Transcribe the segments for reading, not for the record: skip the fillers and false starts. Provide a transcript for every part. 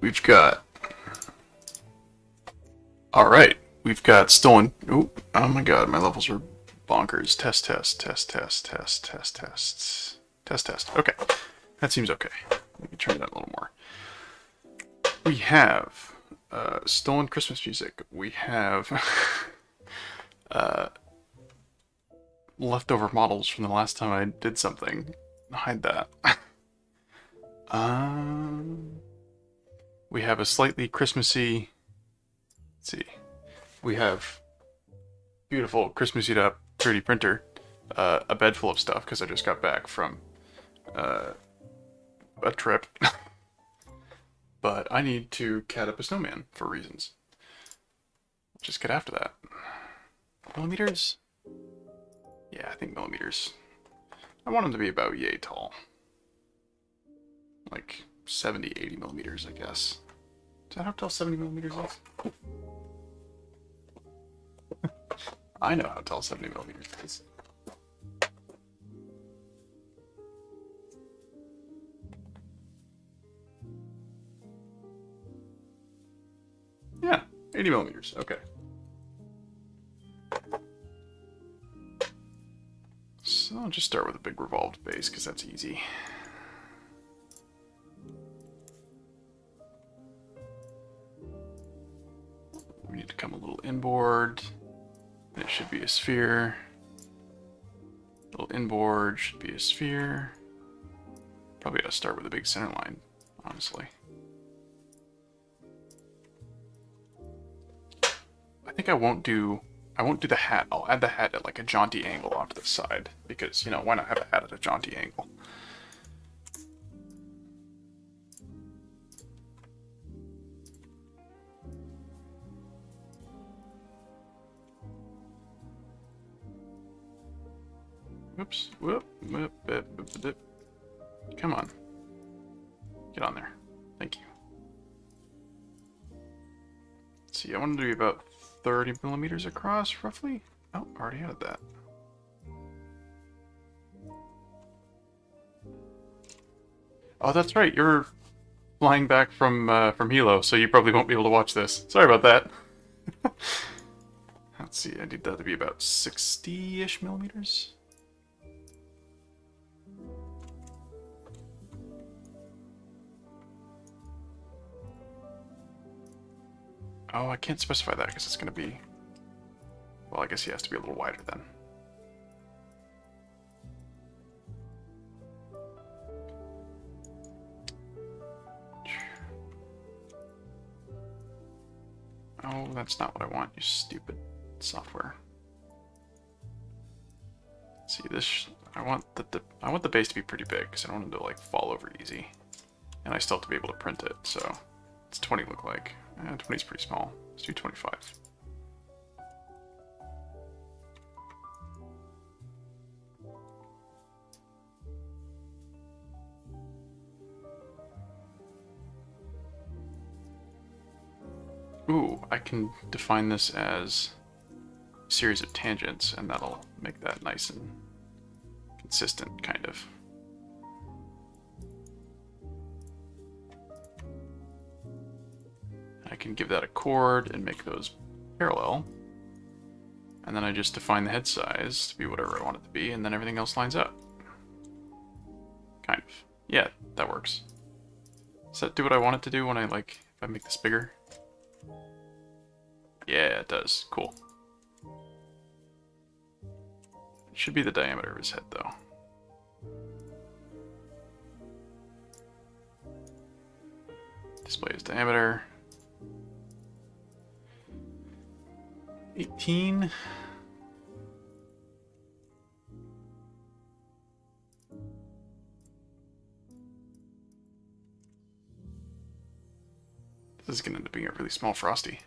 we've got... Alright, we've got stolen... Oh my god, my levels are bonkers. Test, test, test, test, test, test, test. Test, test. Okay, that seems okay. We can turn it up a little more. We have stolen Christmas music. We have leftover models from the last time I did something. Hide that. um, we have a slightly Christmassy. Let's see. We have beautiful Christmassy up 3D printer. A bed full of stuff because I just got back from a trip. But I need to cat up a snowman for reasons. Just get after that. Millimeters? Yeah, I think millimeters. I want them to be about yay tall. Like 70, 80 millimeters, I guess. Is that how tall 70 millimeters is? I know how tall 70 millimeters is. Yeah, 80 millimeters, okay. So I'll just start with a big revolved base, because that's easy. We need to come a little inboard. It should be a sphere. A little inboard should be a sphere. Probably gotta start with a big center line, honestly. I think I won't do the hat. I'll add the hat at like a jaunty angle off to the side because, you know, why not have a hat at a jaunty angle? Whoops. Whoop. Whoop. Whoop, whoop, whoop. Come on. Get on there. Thank you. Let's see, I wanted to be about 30 millimeters across, roughly. Oh, already added that. Oh, that's right. You're flying back from Hilo, so you probably won't be able to watch this. Sorry about that. Let's see. I need that to be about 60-ish millimeters. Oh, I can't specify that because it's going to be... Well, I guess he has to be a little wider then. Oh, that's not what I want, you stupid software. Let's see, this... I want the base to be pretty big because I don't want it to like fall over easy. And I still have to be able to print it, so... What's 20 look like? 20 is pretty small. Let's do 25. Ooh, I can define this as a series of tangents, and that'll make that nice and consistent, kind of. I can give that a chord and make those parallel. And then I just define the head size to be whatever I want it to be, and then everything else lines up. Kind of. Yeah, that works. Does that do what I want it to do when I, like, if I make this bigger? Yeah, it does. Cool. It should be the diameter of his head, though. Display his diameter. 18. This is going to end up being a really small Frosty.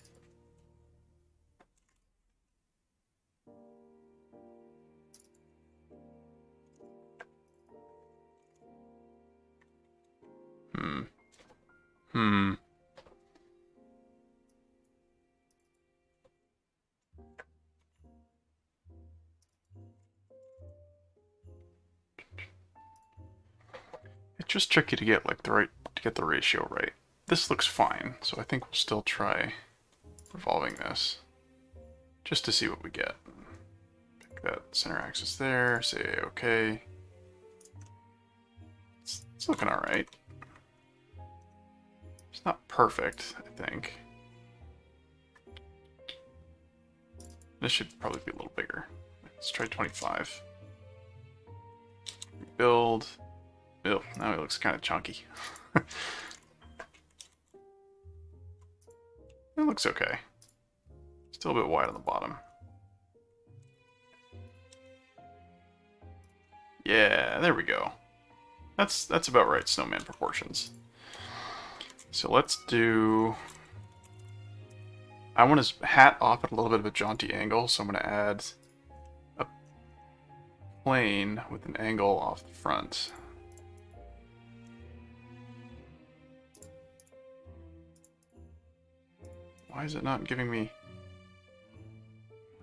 It's just tricky to get like the ratio right. this looks fine, so I think we'll still try revolving this, just to see what we get. Pick that center axis there, say okay. It's looking alright. It's not perfect, I think. This should probably be a little bigger. Let's try 25. Build. Oh, now it looks kind of chunky. It looks okay. Still a bit wide on the bottom. Yeah, there we go. That's about right, snowman proportions. So let's do... I want his hat off at a little bit of a jaunty angle, so I'm going to add a plane with an angle off the front. Why is it not giving me...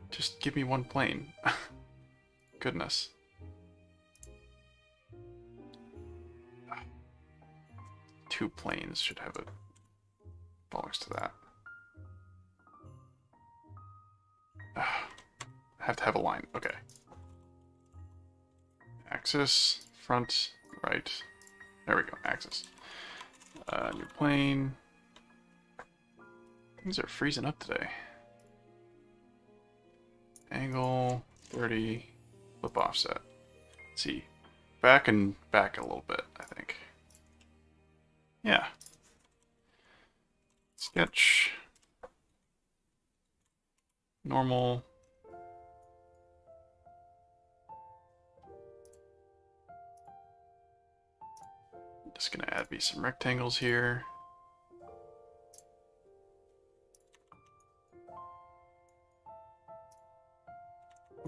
Just give me one plane. Goodness. Two planes should have a bollocks to that. I have to have a line. Okay. Axis, front, right. There we go. Axis. New plane. Things are freezing up today. Angle 30. Flip offset. Let's see. Back and back a little bit, I think. Yeah. Sketch. Normal. Just gonna add me some rectangles here.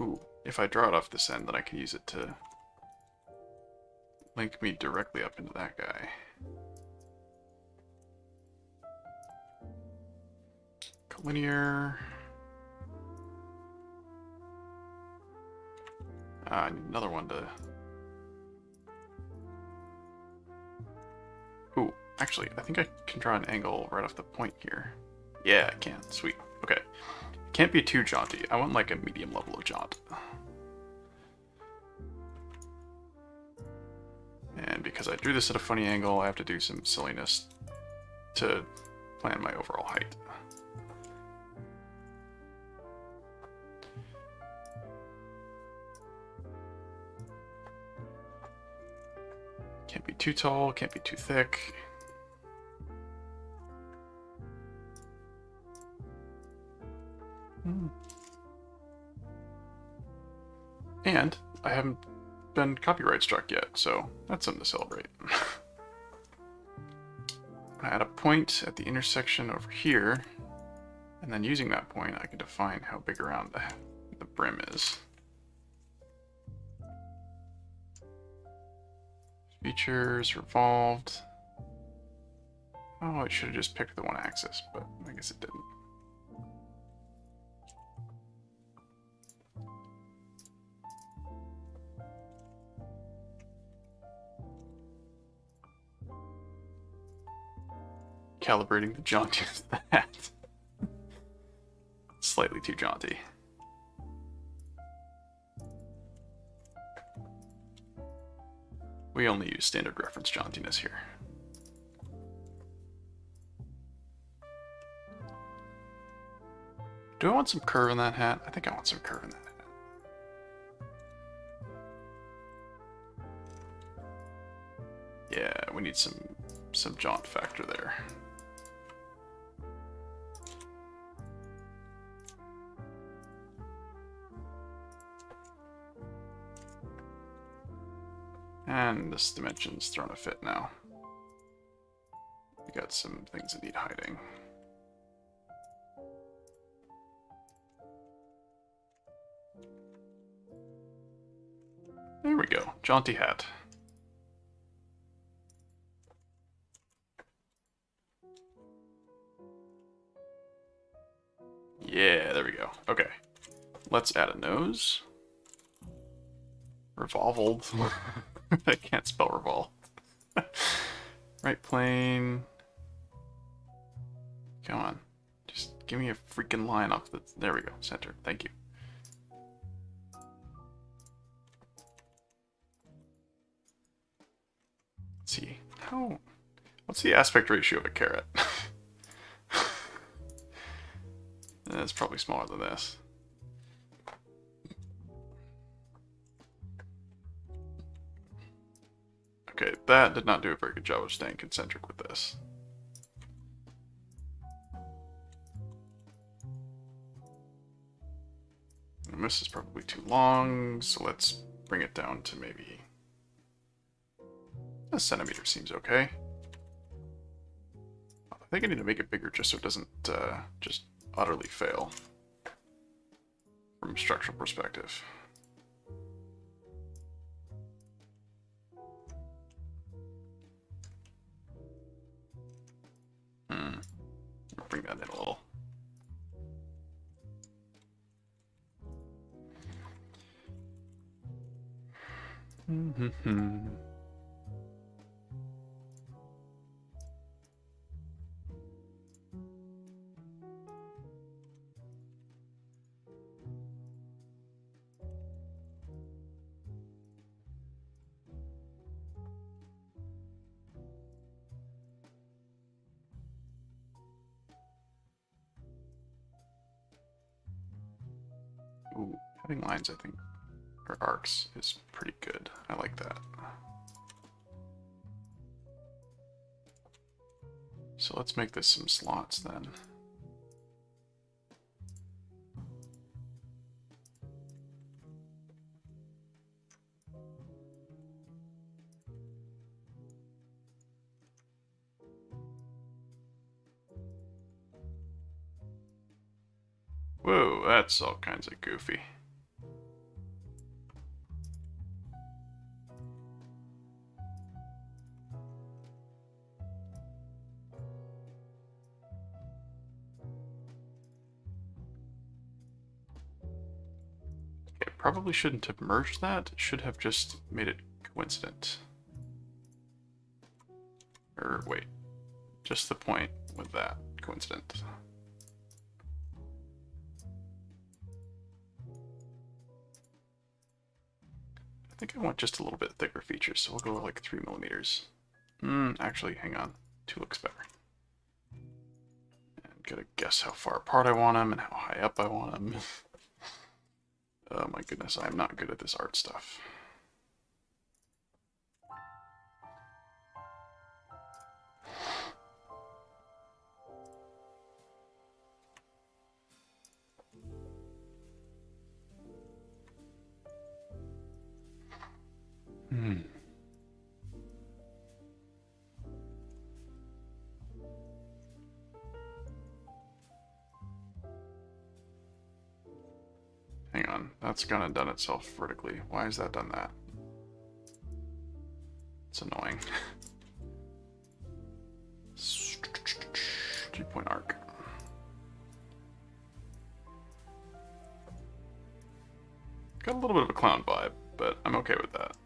Ooh, if I draw it off this end, then I can use it to link me directly up into that guy. Collinear. I need another one to... Ooh, actually, I think I can draw an angle right off the point here. Yeah, I can. Sweet. Okay. It can't be too jaunty. I want like a medium level of jaunt. And because I drew this at a funny angle, I have to do some silliness to plan my overall height. Can't be too tall, can't be too thick. And I haven't been copyright struck yet, so that's something to celebrate. I add a point at the intersection over here, and then using that point I can define how big around the brim is. Features, revolved. Oh, it should have just picked the one axis, but I guess it didn't. Calibrating the jauntiness of the hat. Slightly too jaunty. We only use standard reference jauntiness here. Do I want some curve in that hat? I think I want some curve in that hat. Yeah, we need some jaunt factor there. And this dimension's thrown a fit now. We got some things that need hiding. There we go, jaunty hat. Yeah, there we go. Okay, let's add a nose. Revolved. I can't spell revolve. Right plane. Come on. Just give me a freaking line off the... There we go. Center. Thank you. Let's see. How... What's the aspect ratio of a carrot? It's probably smaller than this. Okay, that did not do a very good job of staying concentric with this. And this is probably too long, so let's bring it down to maybe a centimeter seems okay. I think I need to make it bigger just so it doesn't just utterly fail from a structural perspective. Bring that in a little. Ooh, having lines, I think, or arcs is pretty good. I like that. So let's make this some slots then. Whoa, that's all kinds of goofy. Okay, probably shouldn't have merged that. Should have just made it coincident. Or wait, just the point with that coincident. I think I want just a little bit thicker features, so we'll go like 3 millimeters. Actually, hang on. 2 looks better. And gotta guess how far apart I want them and how high up I want them. Oh my goodness, I'm not good at this art stuff. Hang on, that's kind of done itself vertically. Why has that done that? It's annoying. 3-point arc. Got a little bit of a clown vibe, but I'm okay with that.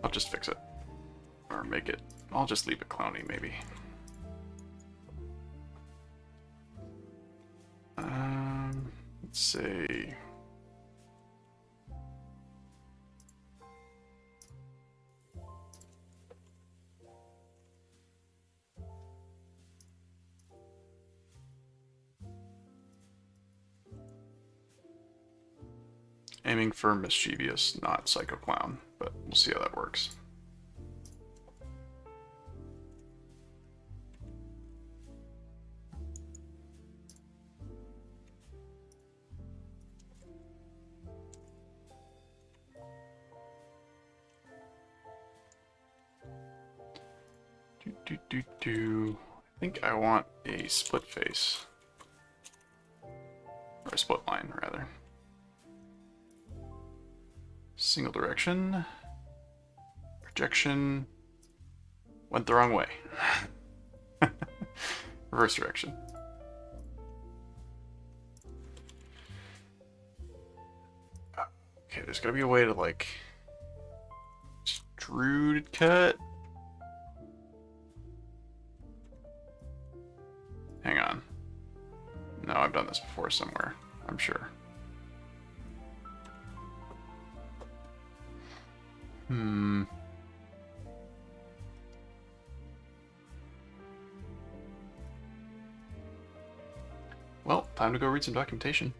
I'll just fix it. Or make it... I'll just leave it clowny, maybe. Let's say... Aiming for mischievous, not psycho clown, but we'll see how that works. I think I want a split face. Or a split line, rather. Single direction. Projection. Went the wrong way. Reverse direction. Okay, there's gotta be a way to, like, extrude cut. Hang on. No, I've done this before somewhere, I'm sure. Well, time to go read some documentation.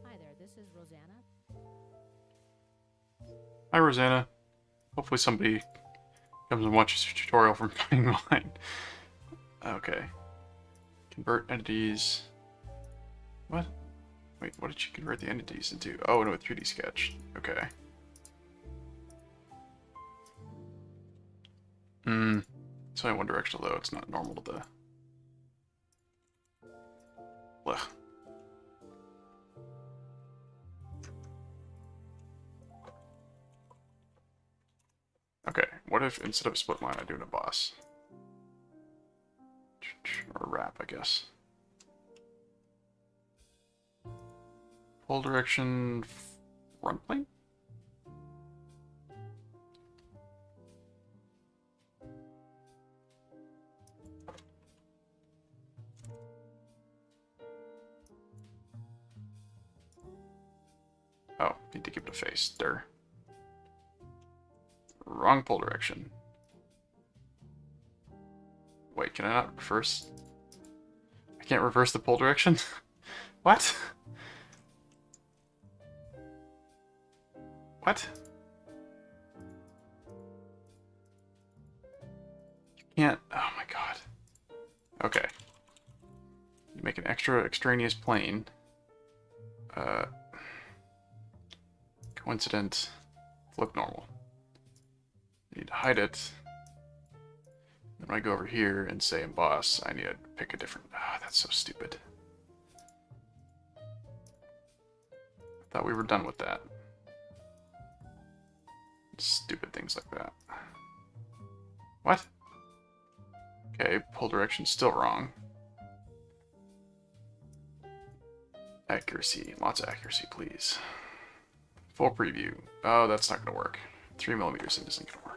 Hi there, this is Rosanna. Hi, Rosanna. Hopefully somebody comes and watches your tutorial from playing mine. Okay. Convert entities. What? Wait, what did you convert the entities into? Oh, no, a 3D sketch. Okay. It's only one directional, though. It's not normal to the... Blech. Okay, what if instead of a split line, I do an emboss? Or a wrap, I guess. Full direction front plane? Oh, need to give it a face. There. Wrong pull direction. Wait, can I not reverse? I can't reverse the pull direction? What? What? You can't. Oh my god. Okay. You make an extra extraneous plane. Coincident. Flip normal. I need to hide it. Then when I go over here and say emboss, I need to pick a different... Ah, that's so stupid. I thought we were done with that. Stupid things like that. What? Okay, pull direction's still wrong. Accuracy. Lots of accuracy, please. Full preview. Oh, that's not going to work. 3mm isn't going to work.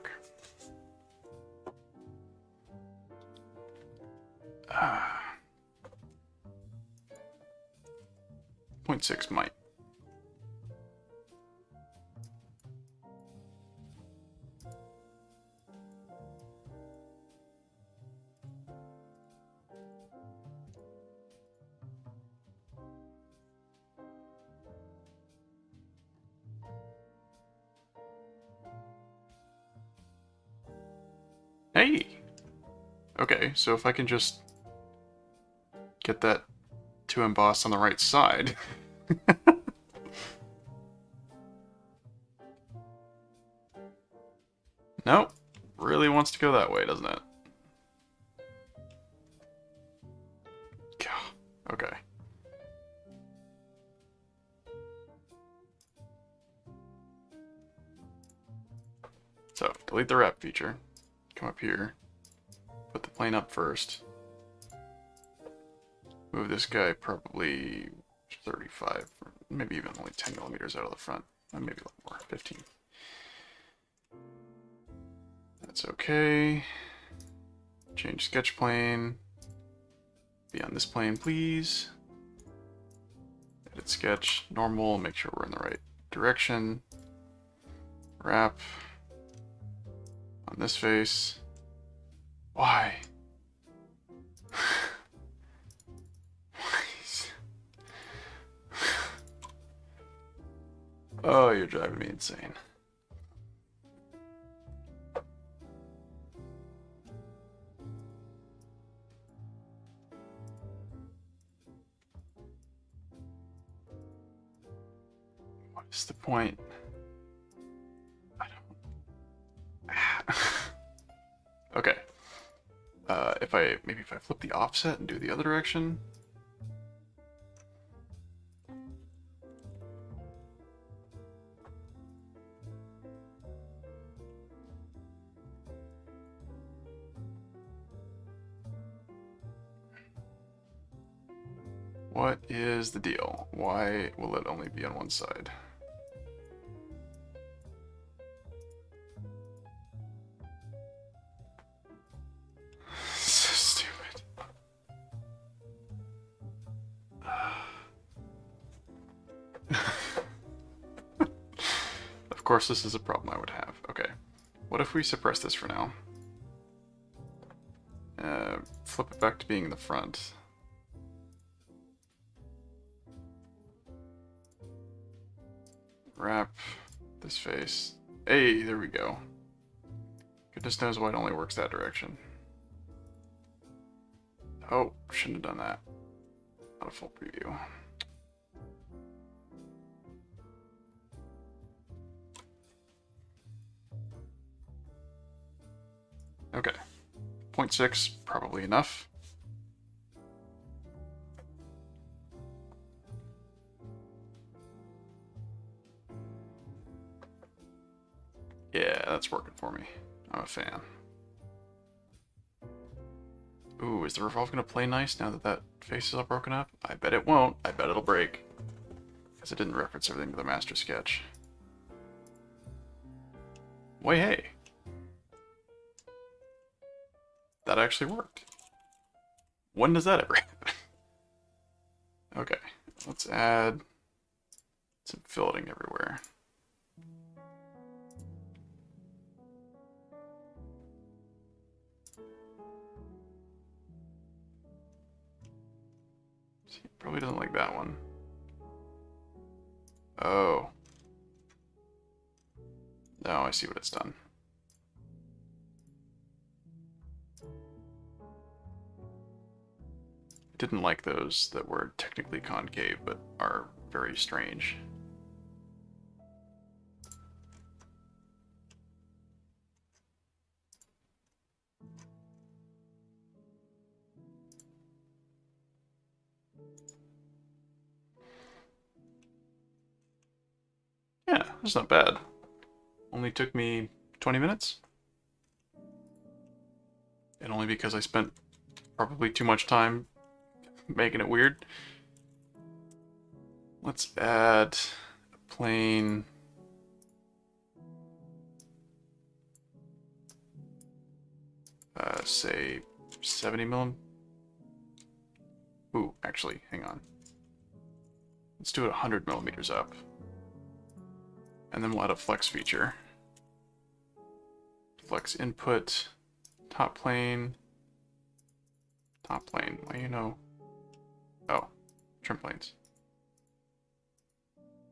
0.6 might. Hey! Okay, so if I can just get that to emboss on the right side. Nope. Really wants to go that way, doesn't it? Okay. So, delete the wrap feature. Come up here. Put the plane up first. Move this guy probably 35, maybe even only 10mm out of the front. Maybe a little more, 15. That's okay. Change sketch plane. Be on this plane, please. Edit sketch, normal, make sure we're in the right direction. Wrap. On this face. Why? Oh, you're driving me insane. What is the point? I don't... Okay. Maybe if I flip the offset and do the other direction. What is the deal? Why will it only be on one side? So stupid. Of course, this is a problem I would have. Okay. What if we suppress this for now? Flip it back to being in the front. Wrap this face. Hey, there we go. Goodness knows why it only works that direction. Oh, shouldn't have done that. Not a full preview. Okay. 0.6, probably enough. Yeah, that's working for me. I'm a fan. Ooh, is the revolve gonna play nice now that that face is all broken up? I bet it won't. I bet it'll break. Because it didn't reference everything to the master sketch. Wait, hey. That actually worked. When does that ever happen? Okay, let's add some filleting everywhere. He probably doesn't like that one. Oh. No, I see what it's done. Didn't like those that were technically concave, but are very strange. Yeah, that's not bad. Only took me 20 minutes. And only because I spent probably too much time making it weird. Let's add a plane. Say 70 mm. Ooh, actually, hang on. Let's do it 100 millimeters up. And then we'll add a flex feature. Flex input, top plane. Top plane, well, you know. Oh, trim planes.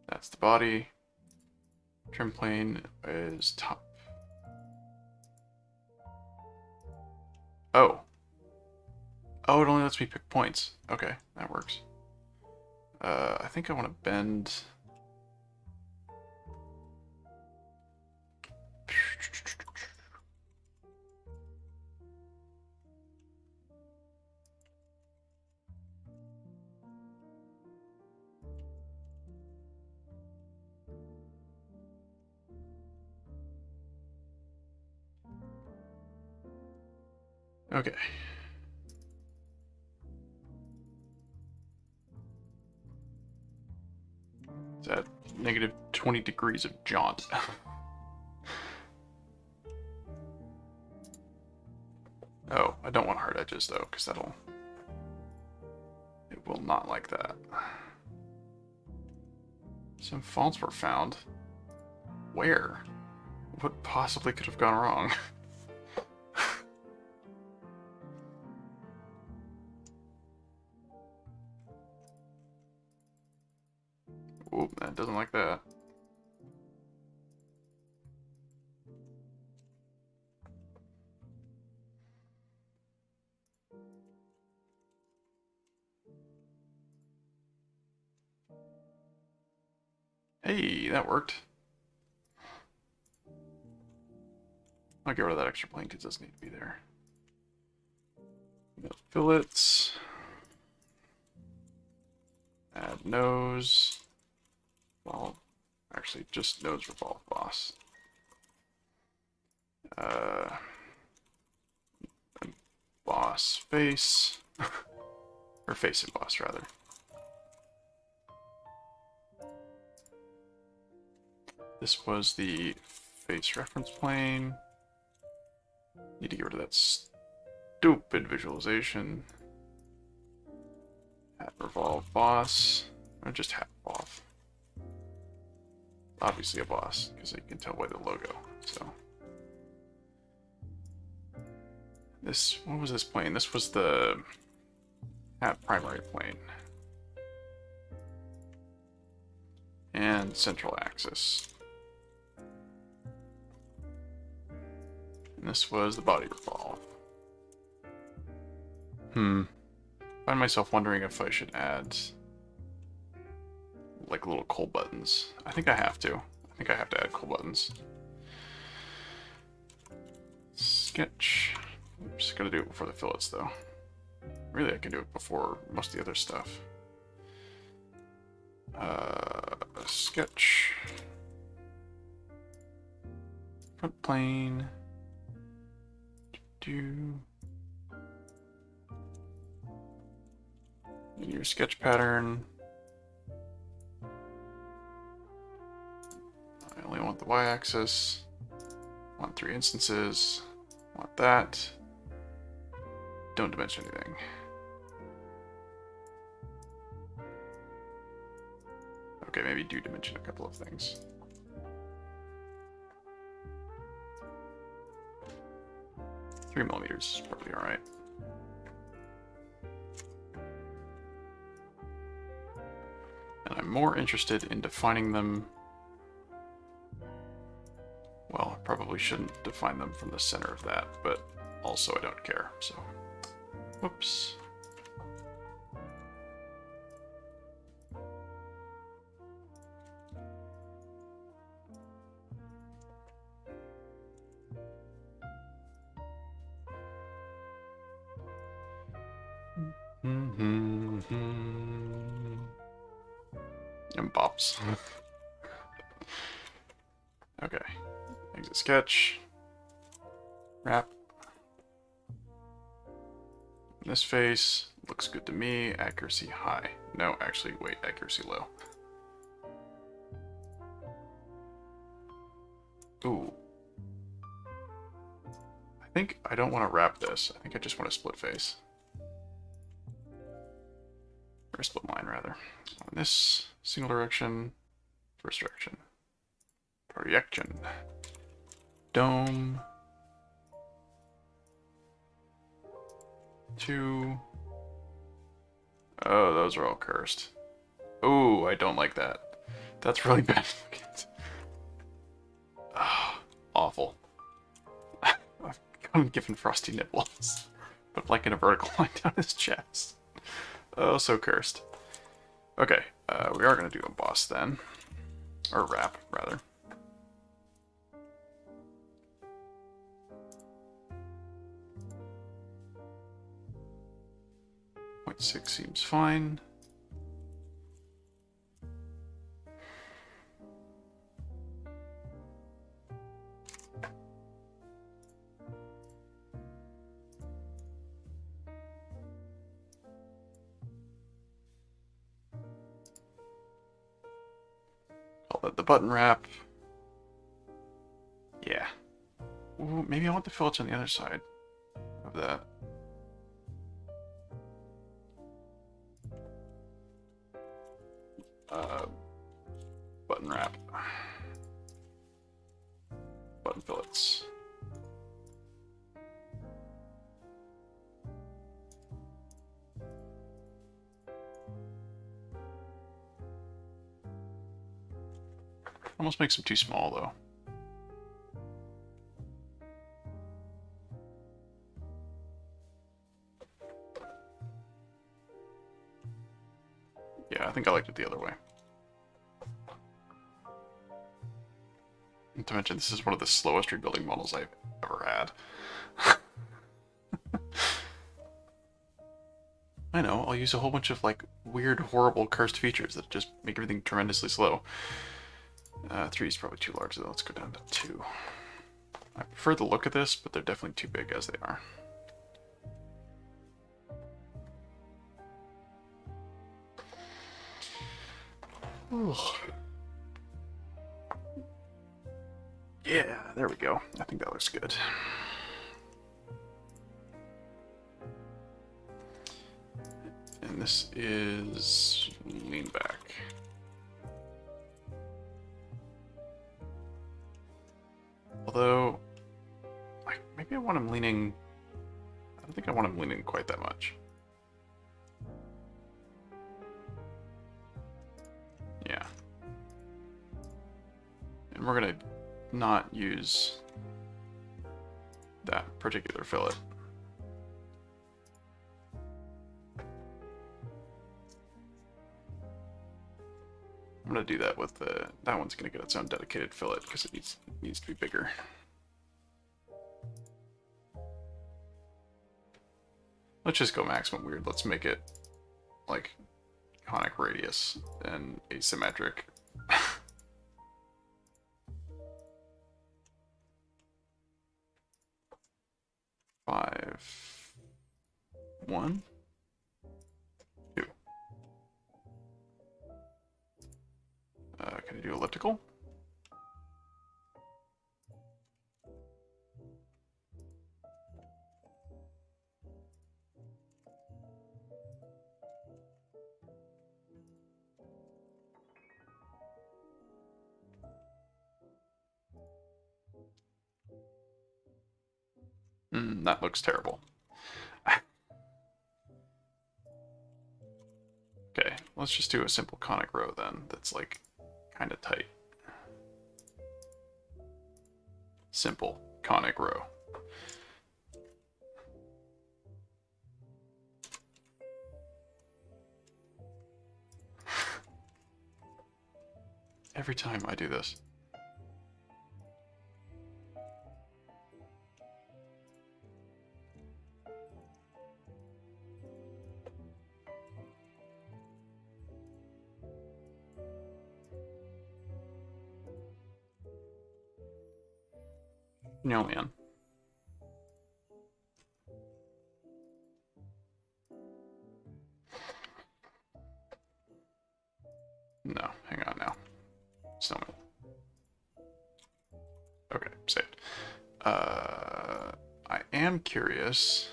That's the body. Trim plane is top. Oh. Oh, it only lets me pick points. Okay, that works. I think I want to bend. Okay. It's at negative 20 degrees of jaunt. Oh, I don't want hard edges though, because it will not like that. Some faults were found. Where? What possibly could have gone wrong? Oop, that doesn't like that. Hey, that worked. I'll get rid of that extra plane because it doesn't need to be there. Fillets. Add nose. Well, actually, just nose revolve boss. And boss face. Or face and boss, rather. This was the face reference plane. Need to get rid of that stupid visualization. Hat revolve boss. Or just hat off. Obviously a boss, because you can tell by the logo. So this, what was this plane? This was the hat primary plane. And central axis. And this was the body revolve. Find myself wondering if I should add like little coal buttons. I think I have to. I think I have to add coal buttons. Sketch. Oops, gotta do it before the fillets though. Really, I can do it before most of the other stuff. Sketch. Front plane. Do. Your sketch pattern. I only want the y-axis. Want 3 instances. Want that. Don't dimension anything. Okay, maybe do dimension a couple of things. Three millimeters is probably alright. And I'm more interested in defining them. Well, I probably shouldn't define them from the center of that, but also I don't care, so. Whoops. And bops. Okay. Exit sketch. Wrap. This face looks good to me. Accuracy high. No, actually, wait, accuracy low. Ooh. I think I don't want to wrap this. I think I just want a split face. Or a split line, rather. On this, single direction, first direction. Projection. Dome. 2. Oh, those are all cursed. Oh, I don't like that. That's really bad. Oh, awful. I'm giving Frosty nipples. But like in a vertical line down his chest. Oh, so cursed. Okay, we are going to do a boss then. Or wrap, rather. 0.6 seems fine. Call that the button wrap. Yeah. Ooh, maybe I want the fillets on the other side of that. Button wrap. Button fillets. Almost makes them too small though. Yeah, I think I liked it the other way. Not to mention, this is one of the slowest rebuilding models I've ever had. I know, I'll use a whole bunch of like weird, horrible, cursed features that just make everything tremendously slow. 3 is probably too large though, let's go down to 2. I prefer the look of this, but they're definitely too big as they are. Yeah, there we go. I think that looks good. And this is lean back. Although, maybe I want him leaning... I don't think I want him leaning quite that much. Yeah. And we're going to not use that particular fillet. I'm going to do that with the... That one's going to get its own dedicated fillet because it needs to be bigger. Let's just go maximum weird. Let's make it like conic radius and asymmetric. 5, 1, 2. Can I do elliptical? That looks terrible. Okay, let's just do a simple conic row then that's like kind of tight. Simple conic row. Every time I do this. No, man. No, hang on now. Snowman. Okay, saved. I am curious.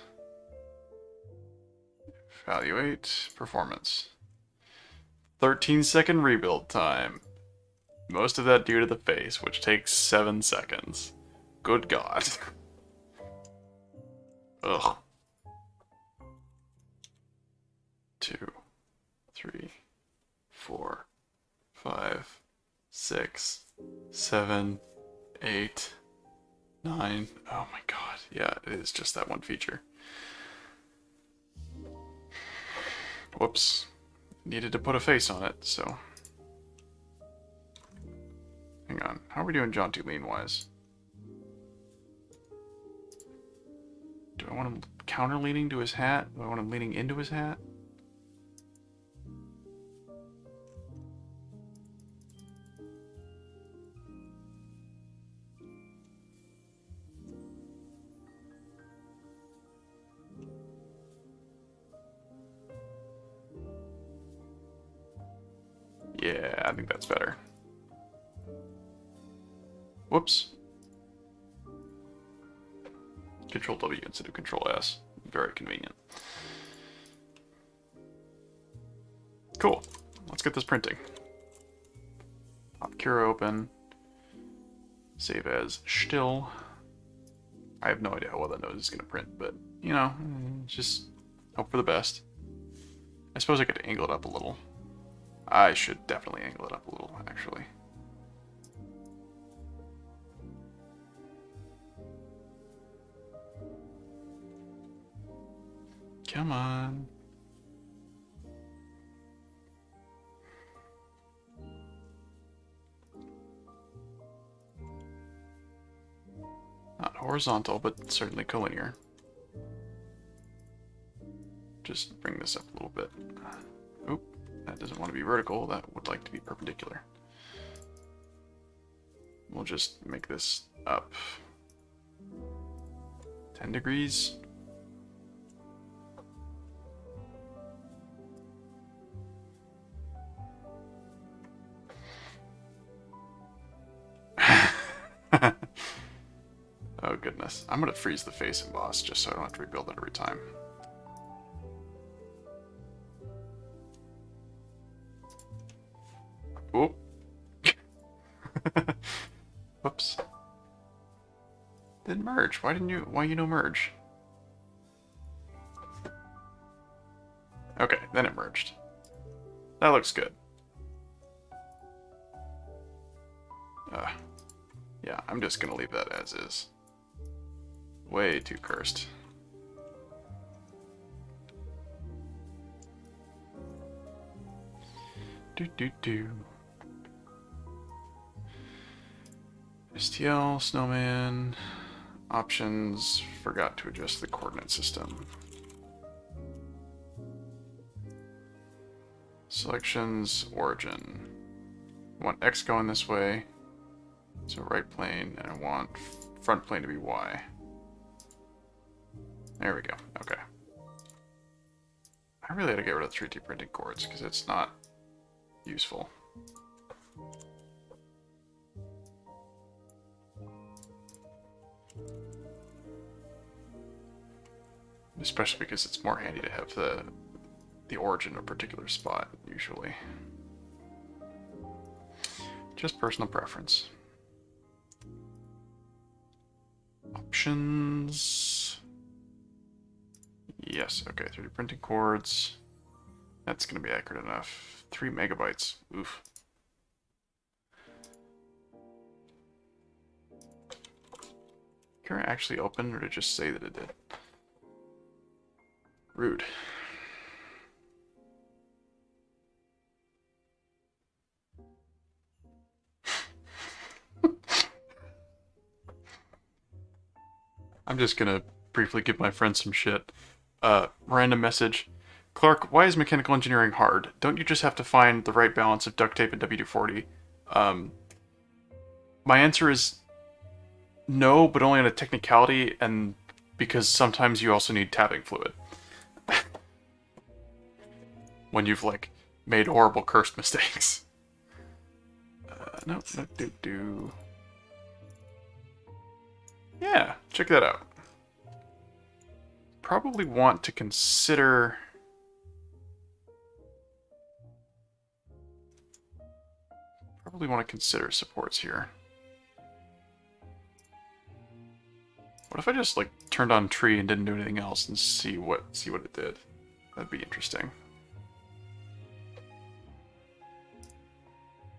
Evaluate performance. 13-second rebuild time. Most of that due to the face, which takes 7 seconds. Good God. Ugh. 2, 3, 4, 5, 6, 7, 8, 9. Oh my God. Yeah, it is just that one feature. Whoops. Needed to put a face on it, so. Hang on. How are we doing jaunty lean wise? Do I want him counter leaning to his hat? Do I want him leaning into his hat? Yeah, I think that's better. Whoops. Control W instead of Control S. Very convenient. Cool. Let's get this printing. Pop Cura open. Save as still. I have no idea how well that nose is going to print, but, you know, just hope for the best. I suppose I could angle it up a little. I should definitely angle it up a little, actually. Come on. Not horizontal, but certainly collinear. Just bring this up a little bit. Oop, that doesn't want to be vertical, that would like to be perpendicular. We'll just make this up 10 degrees. Oh goodness. I'm gonna freeze the face emboss just so I don't have to rebuild it every time. Oop. Whoops. Didn't merge. Why you no merge? Okay, then it merged. That looks good. Yeah, I'm just gonna leave that as is. Way too cursed. Do. STL, Snowman, options, forgot to adjust the coordinate system. Selections, origin. I want X going this way, so right plane, and I want front plane to be Y. There we go, okay. I really had to get rid of 3D printing cords, because it's not useful. Especially because it's more handy to have the origin of a particular spot, usually. Just personal preference. Options. Yes, okay, 3D printing cords. That's going to be accurate enough. 3 megabytes. Oof. Can I actually open, or did it just say that it did? Rude. I'm just gonna briefly give my friend some shit. Random message. Clark, why is mechanical engineering hard? Don't you just have to find the right balance of duct tape and WD-40? My answer is no, but only on a technicality, and because sometimes you also need tapping fluid. When you've, like, made horrible cursed mistakes. No, do. Yeah, check that out. Probably want to consider... supports here. What if I just, like, turned on tree and didn't do anything else and see what it did? That'd be interesting.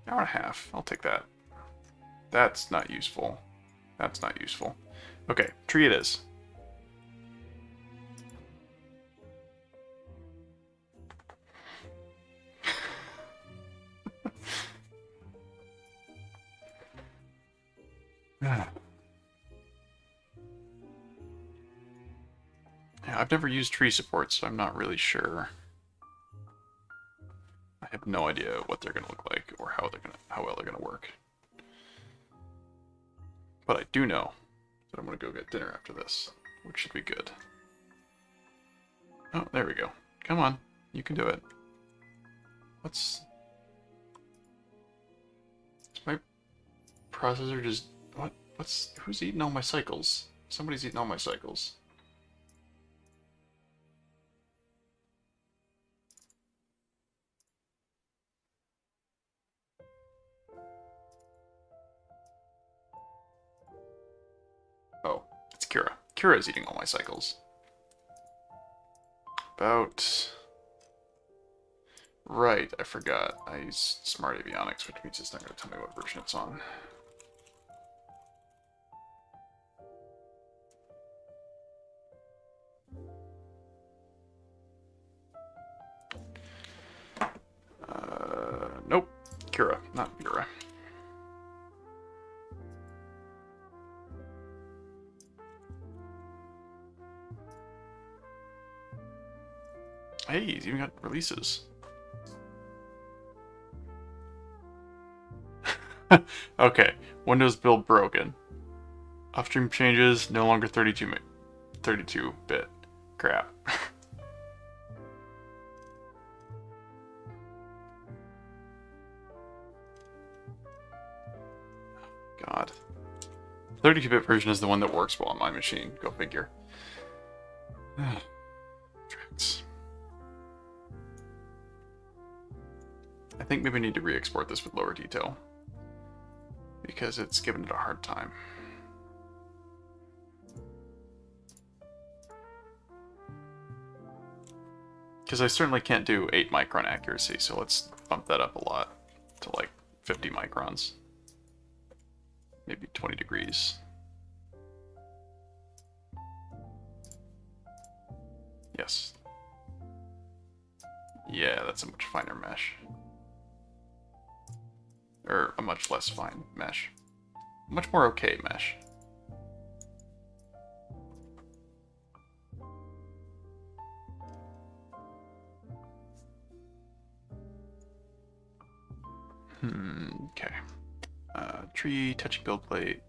Hour and a half. I'll take that. That's not useful. That's not useful. Okay, tree it is. Yeah, I've never used tree support, so I'm not really sure. I have no idea what they're gonna look like or how well they're gonna work. But I do know that I'm gonna go get dinner after this, which should be good. Oh, there we go. Come on, you can do it. Is my processor just... Who's eating all my cycles? Somebody's eating all my cycles. Oh, it's Kira. Kira's eating all my cycles. Right, I forgot. I use Smart Avionics, which means it's not going to tell me what version it's on. Nope. Kira, not Vera. Hey, he's even got releases. Okay, Windows build broken. Upstream changes, no longer 32-bit. Crap. God. 32-bit version is the one that works well on my machine. Go figure. Tracks. I think maybe I need to re-export this with lower detail because it's giving it a hard time. Because I certainly can't do 8 micron accuracy, so let's bump that up a lot to like 50 microns. Maybe 20 degrees. Yes. Yeah, that's a much finer mesh. Or a much less fine mesh. Much more okay mesh. Okay. Tree, touching build plate.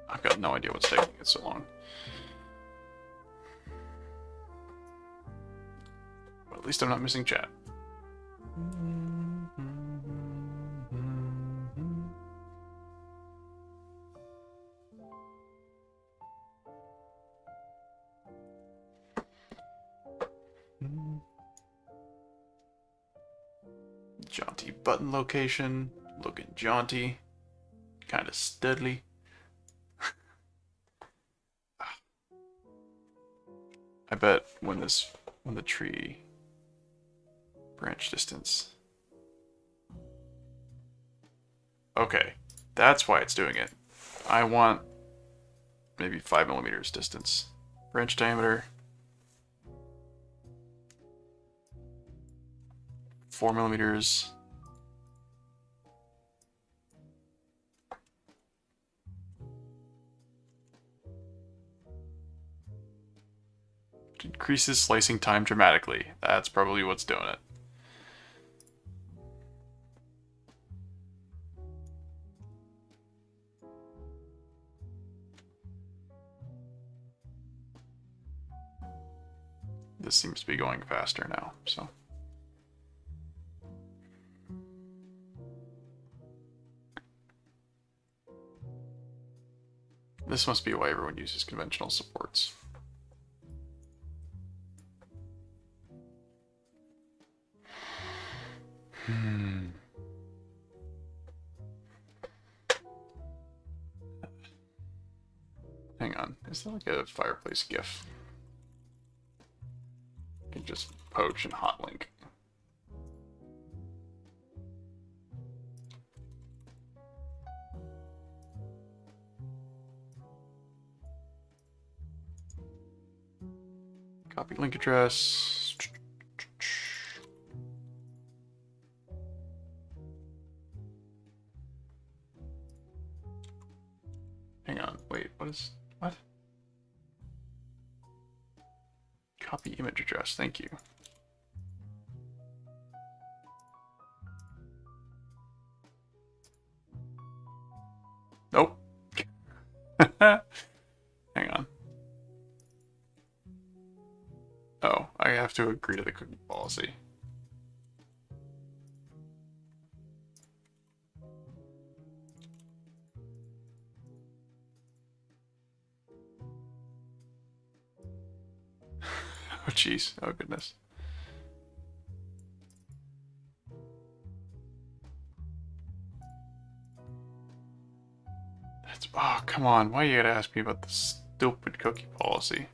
I've got no idea what's taking it so long. But at least I'm not missing chat. Jaunty button location, looking jaunty, kind of studly. I bet when the tree branch distance. Okay, that's why it's doing it. I want maybe 5 millimeters distance. Branch diameter. 4 millimeters. Increases slicing time dramatically. That's probably what's doing it. This seems to be going faster now, so. This must be why everyone uses conventional supports. Hang on, is that like a fireplace GIF? I can just poach and hotlink. Copy link address. Hang on, wait, what? Copy image address, thank you. Nope. Hang on. Oh, I have to agree to the cookie policy. Oh jeez, oh goodness. That's, oh come on, why you gotta ask me about the stupid cookie policy?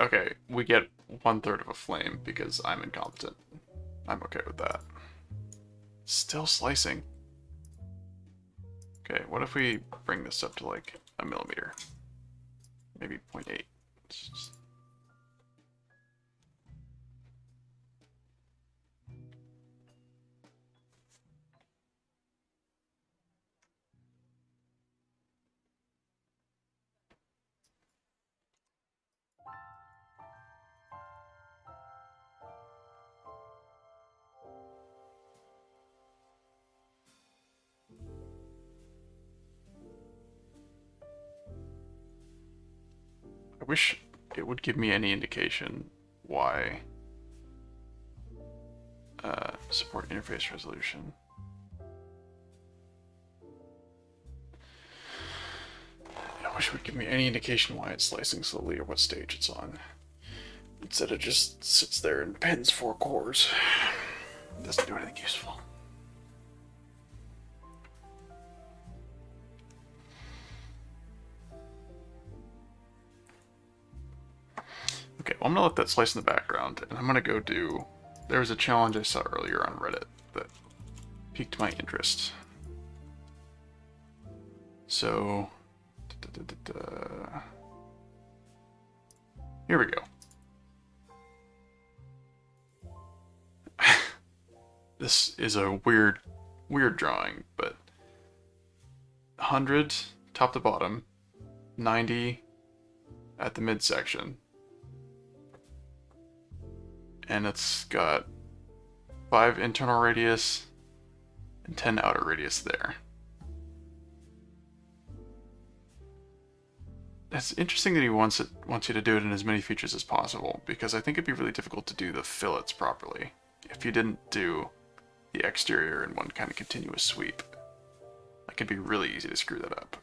Okay, we get 1/3 of a flame because I'm incompetent. I'm okay with that. Still slicing. Okay, what if we bring this up to like a millimeter? Maybe 0.8. wish it would give me any indication why. Support interface resolution. I wish it would give me any indication why it's slicing slowly or what stage it's on. Instead it just sits there and pins 4 cores. It doesn't do anything useful. Okay, well I'm gonna let that slice in the background, and I'm gonna go do... There was a challenge I saw earlier on Reddit that piqued my interest. So... Here we go. This is a weird drawing, but 100 top to bottom, 90 at the midsection, and it's got 5 internal radius and 10 outer radius there. It's interesting that he wants you to do it in as many features as possible, because I think it'd be really difficult to do the fillets properly if you didn't do the exterior in one kind of continuous sweep. It could be really easy to screw that up.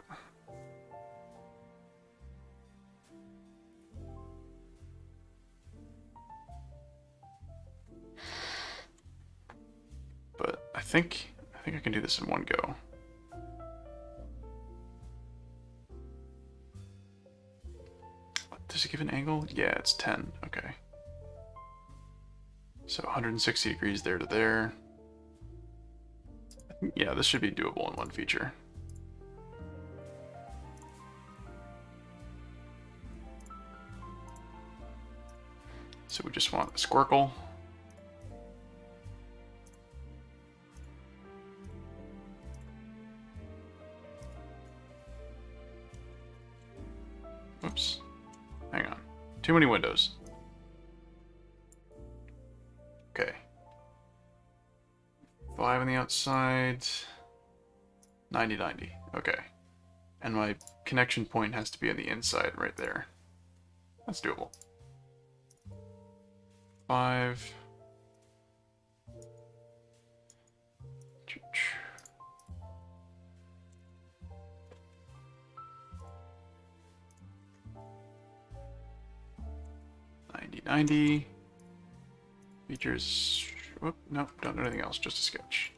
But I think I can do this in one go. Does it give an angle? Yeah, it's 10. Okay. So 160 degrees there to there. Yeah, this should be doable in one feature. So we just want a squircle. Oops. Hang on. Too many windows. Okay. 5 on the outside. 90, 90. Okay. And my connection point has to be on the inside right there. That's doable. 5. $90. Features. Whoop, nope, don't do anything else, just a sketch.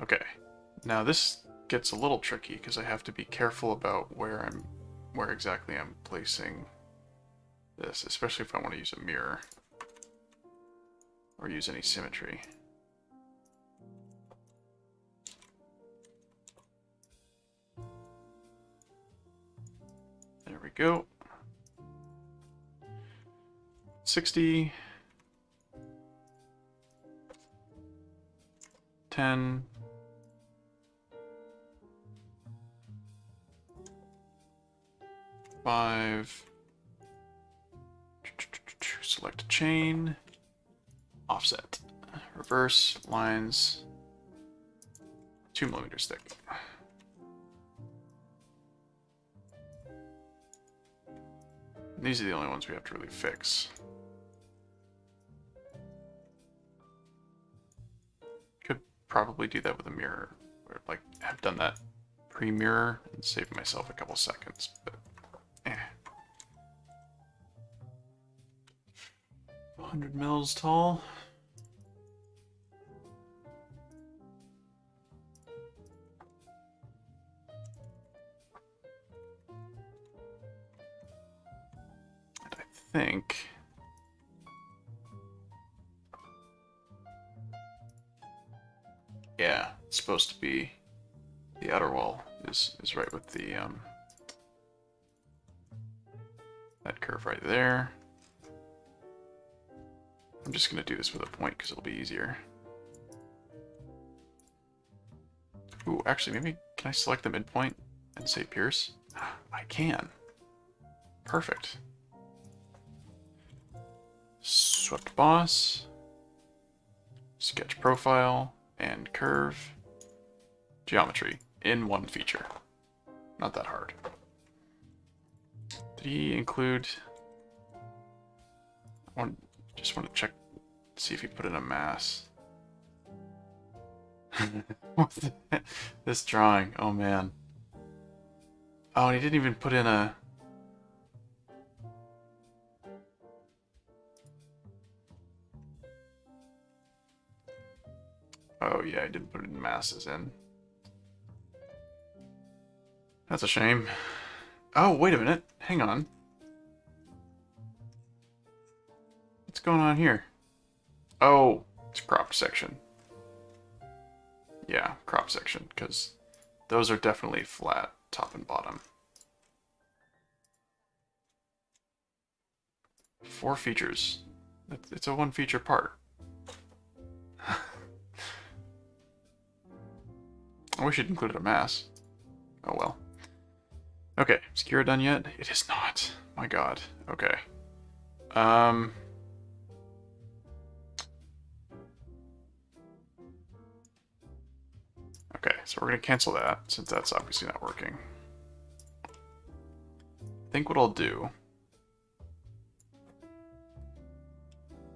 Okay, now this gets a little tricky because I have to be careful about where exactly I'm placing this, especially if I want to use a mirror or use any symmetry. There we go. 60. 10. 5. Select a chain. Offset. Reverse lines. 2mm thick. These are the only ones we have to really fix. Could probably do that with a mirror, or like have done that pre-mirror and save myself a couple seconds, but 100 mils tall. And I think yeah, it's supposed to be the outer wall is right with the that curve right there. I'm just going to do this with a point because it'll be easier. Ooh, actually, maybe can I select the midpoint and say pierce? I can. Perfect. Swept boss. Sketch profile and curve. geometry in one feature. Not that hard. Did he include... just want to check, see if he put in a mass. This drawing, oh man. Oh, and he didn't even put in a... Oh yeah, I didn't put in masses in. That's a shame. Oh, wait a minute. Hang on. What's going on here? Oh, it's cropped section. Yeah, crop section, because those are definitely flat, top and bottom. 4 features. It's a 1 feature part. I wish it included a mass. Oh well. Okay, is Kira done yet? It is not. My god. Okay. Okay, so we're going to cancel that, since that's obviously not working. I think what I'll do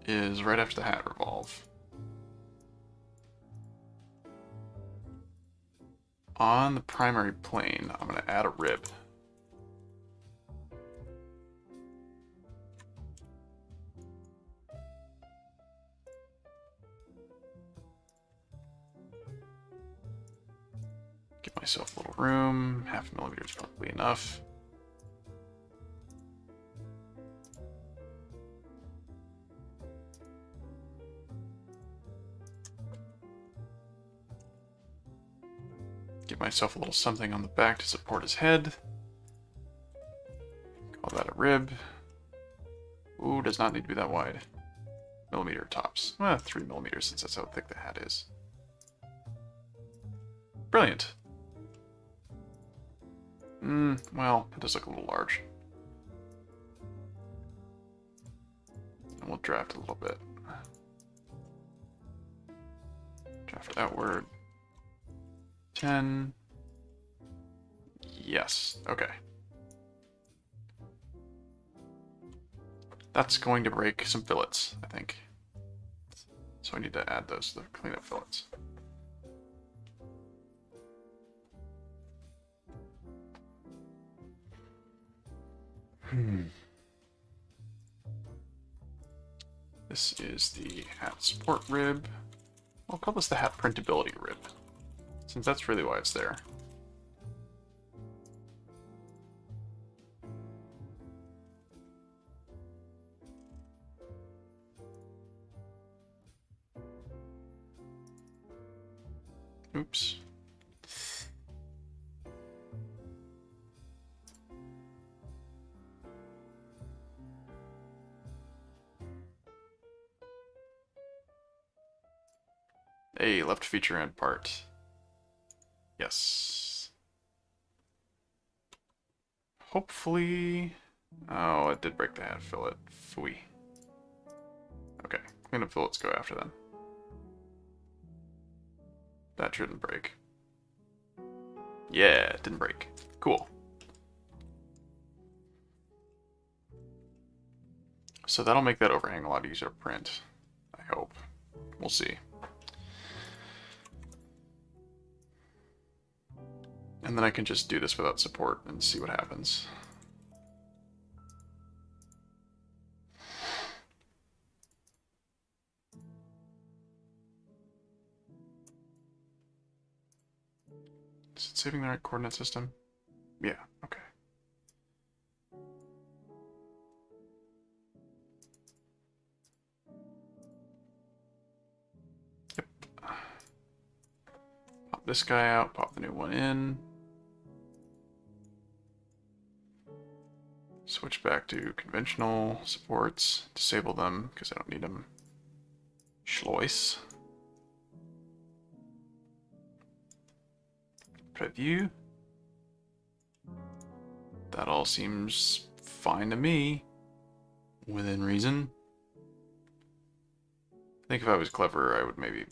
is right after the hat revolve, on the primary plane, I'm going to add a rib. Give myself a little room. 0.5 millimeter is probably enough. Give myself a little something on the back to support his head. Call that a rib. Ooh, does not need to be that wide. Millimeter tops. Well, 3 millimeters since that's how thick the hat is. Brilliant. Well, it does look a little large. And we'll draft a little bit. Draft outward. 10. Yes. Okay. That's going to break some fillets, I think. So I need to add those to the cleanup fillets. This is the hat support rib. I'll call this the hat printability rib, since that's really why it's there. Oops. A left feature and part. Yes. Hopefully... Oh, it did break the hat fillet. Phooey. Okay, cleanup fillets go after them. That shouldn't break. Yeah, it didn't break. Cool. So that'll make that overhang a lot easier to print. I hope. We'll see. And then I can just do this without support and see what happens. Is it saving the right coordinate system? Yeah, okay. Yep. Pop this guy out, pop the new one in. Switch back to conventional supports, disable them because I don't need them. Schloiss. Preview. That all seems fine to me, within reason. I think if I was clever, I would maybe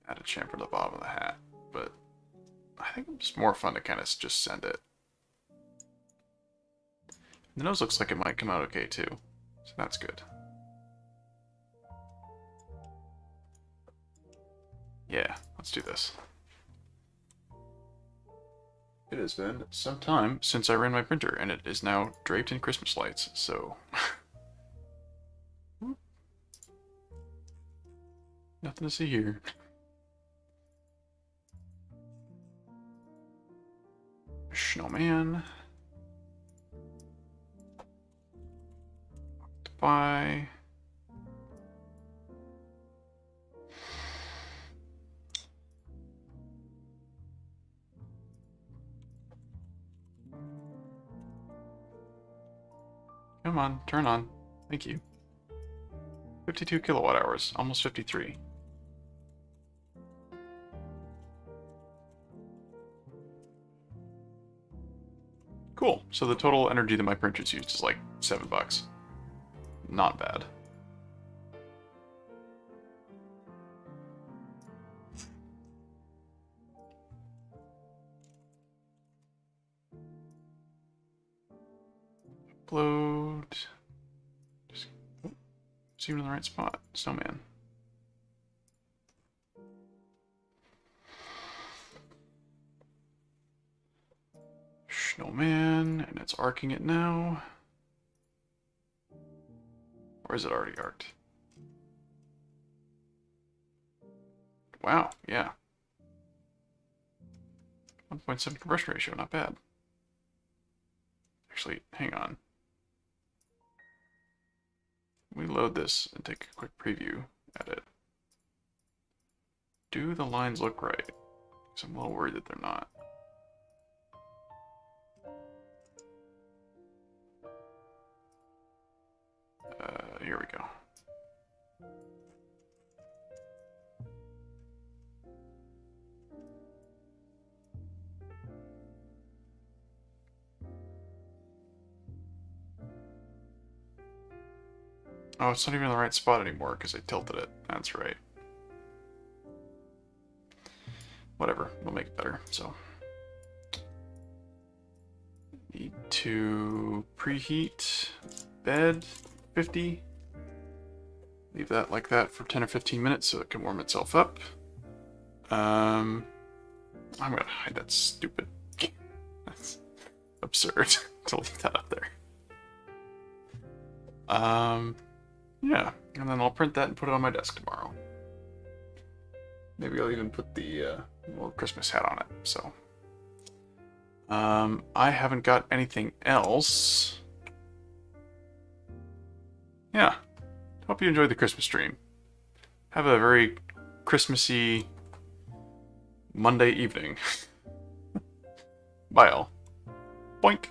add a chamfer to the bottom of the hat, but It's more fun to kind of just send it. The nose looks like it might come out okay too, so that's good. Yeah, let's do this. It has been some time since I ran my printer, and it is now draped in Christmas lights, so... Nothing to see here. Snowman. Octopi. Come on, turn on. Thank you. 52 kilowatt hours, almost 53. Cool. So the total energy that my printer's used is like $7. Not bad. Upload. Just see it in the right spot. Snowman. Snowman, and it's arcing it now. Or is it already arced? Wow, yeah. 1.7 conversion ratio, not bad. Actually, hang on. We load this and take a quick preview at it. Do the lines look right? Because I'm a little worried that they're not. Here we go. Oh, it's not even in the right spot anymore because I tilted it. That's right. Whatever, we'll make it better, so. Need to preheat bed 50. Leave that like that for 10 or 15 minutes so it can warm itself up. I'm gonna hide that stupid... That's absurd to leave that up there. Yeah, and then I'll print that and put it on my desk tomorrow. Maybe I'll even put the little Christmas hat on it, so. I haven't got anything else. Yeah. Hope you enjoyed the Christmas stream. Have a very Christmassy Monday evening. Bye all. Boink.